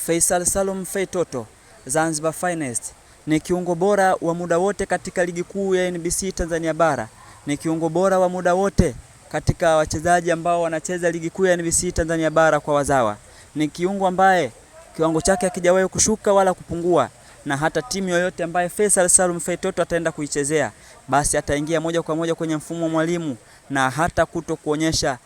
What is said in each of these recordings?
Faisal Salum Feitoto, Zanzibar Finest, ni kiungo bora wa muda wote katika ligi kuu ya NBC Tanzania Bara. Ni kiungo bora wa muda wote katika wachezaji ambao wanacheza ligi kuu ya NBC Tanzania Bara kwa wazawa. Ni kiungo ambaye kiwango chake hakijawahi kushuka wala kupungua, na hata timu yoyote ambaye Faisal Salum Feitoto ataenda kuichezea, basi ataingia moja kwa moja kwenye mfumo wa mwalimu na hata kuonyesha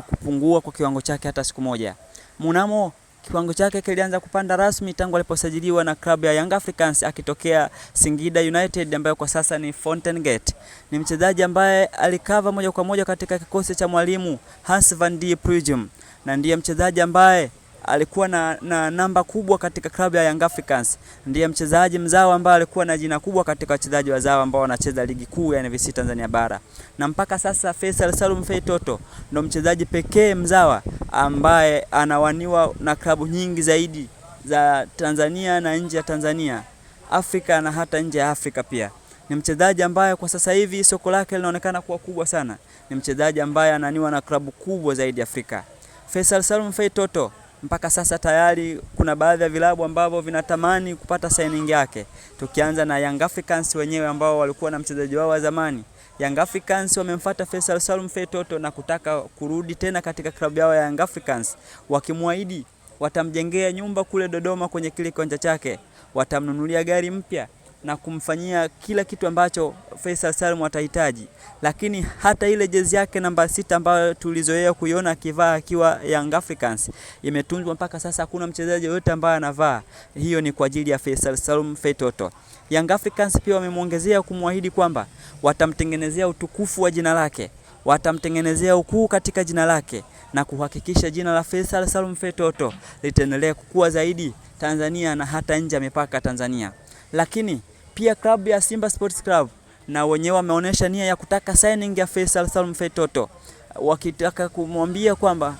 kupungua kwa kiwango chake hata siku moja. Mnamo kiwango chake kilianza kupanda rasmi tangu aliposajiliwa na klabu ya Young Africans akitokea Singida United ambayo kwa sasa ni Fountain Gate. Ni mchezaji ambaye alikava moja kwa moja katika kikosi cha mwalimu Hans van der Pruijm, na ndiye mchezaji ambaye alikuwa na namba kubwa katika klabu ya Young Africans. Ndiye mchezaji mzawa ambaye alikuwa na jina kubwa katika wachezaji wazawa ambao wanacheza ligi kuu ya NBC Tanzania Bara. Na mpaka sasa Faisal Salum Feitoto ndo mchezaji pekee mzawa ambaye anawaniwa na klabu nyingi zaidi za Tanzania na nje ya Tanzania, Afrika na hata nje ya Afrika pia. Ni mchezaji ambaye kwa sasa hivi soko lake linaonekana kuwa kubwa sana. Ni mchezaji ambaye ananiwa na klabu kubwa zaidi Afrika. Faisal Salum Feitoto mpaka sasa tayari kuna baadhi ya vilabu ambavyo vinatamani kupata signing yake. Tukianza na Young Africans wenyewe ambao walikuwa na mchezaji wao wa zamani. Young Africans wamemfuata Faisal Salum Feitoto na kutaka kurudi tena katika klabu yao ya Young Africans, wakimwahidi watamjengea nyumba kule Dodoma kwenye kile kiwanja chake, watamnunulia gari mpya na kumfanyia kila kitu ambacho Faisal Salum atahitaji. Lakini hata ile jezi yake namba 6 ambayo tulizoea kuiona akivaa akiwa Young Africans imetunzwa mpaka sasa, hakuna mchezaji yote ambaye anavaa. Hiyo ni kwa ajili ya Faisal Salum Feitoto. Young Africans pia wamemuongezea kumwahidi kwamba watamtengenezea utukufu wa jina lake, watamtengenezea ukuu katika jina lake na kuhakikisha jina la Faisal Salum Feitoto litaendelea kukua zaidi Tanzania na hata nje ya mipaka Tanzania. Lakini pia klabu ya Simba Sports Club na wenyewe wameonyesha nia ya kutaka signing ya Faisal Salum Feitoto, wakitaka kumwambia kwamba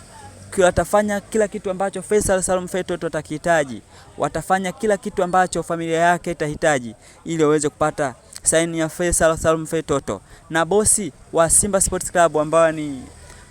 watafanya kila kitu ambacho Faisal Salum Feitoto atakihitaji, watafanya kila kitu ambacho familia yake itahitaji ili waweze kupata sign ya Faisal Salum Feitoto. Na bosi wa Simba Sports Club ambao ni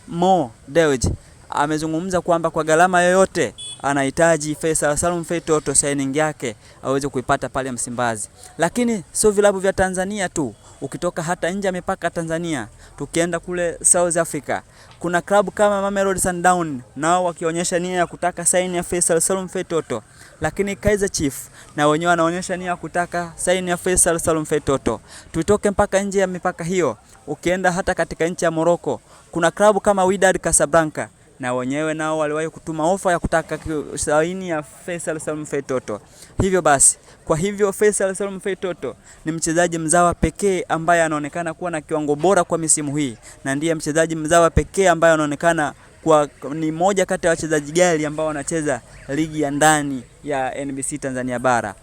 Mo Dewji amezungumza kwamba kwa gharama yoyote anahitaji Faisal Salum Feitoto signing yake aweze kuipata pale Msimbazi. Lakini sio vilabu vya Tanzania tu, ukitoka hata nje ya mipaka Tanzania, tukienda kule South Africa, kuna klabu kama Mamelodi Sundowns nao wakionyesha nia ya kutaka sign ya Faisal Salum Feitoto. Lakini Kaizer Chiefs na wenyewe wanaonyesha nia ya kutaka sign ya Faisal Salum Feitoto. Tutoke mpaka nje ya mipaka hiyo, ukienda hata katika nchi ya Morocco, kuna klabu kama Wydad Casablanca na wenyewe nao waliwahi kutuma ofa ya kutaka saini ya Faisal Salum Feitoto. Hivyo basi, kwa hivyo Faisal Salum Feitoto ni mchezaji mzawa pekee ambaye anaonekana kuwa na kiwango bora kwa misimu hii, na ndiye mchezaji mzawa pekee ambaye anaonekana kwa ni moja kati ya wachezaji gali ambao wanacheza ligi ya ndani ya NBC Tanzania Bara.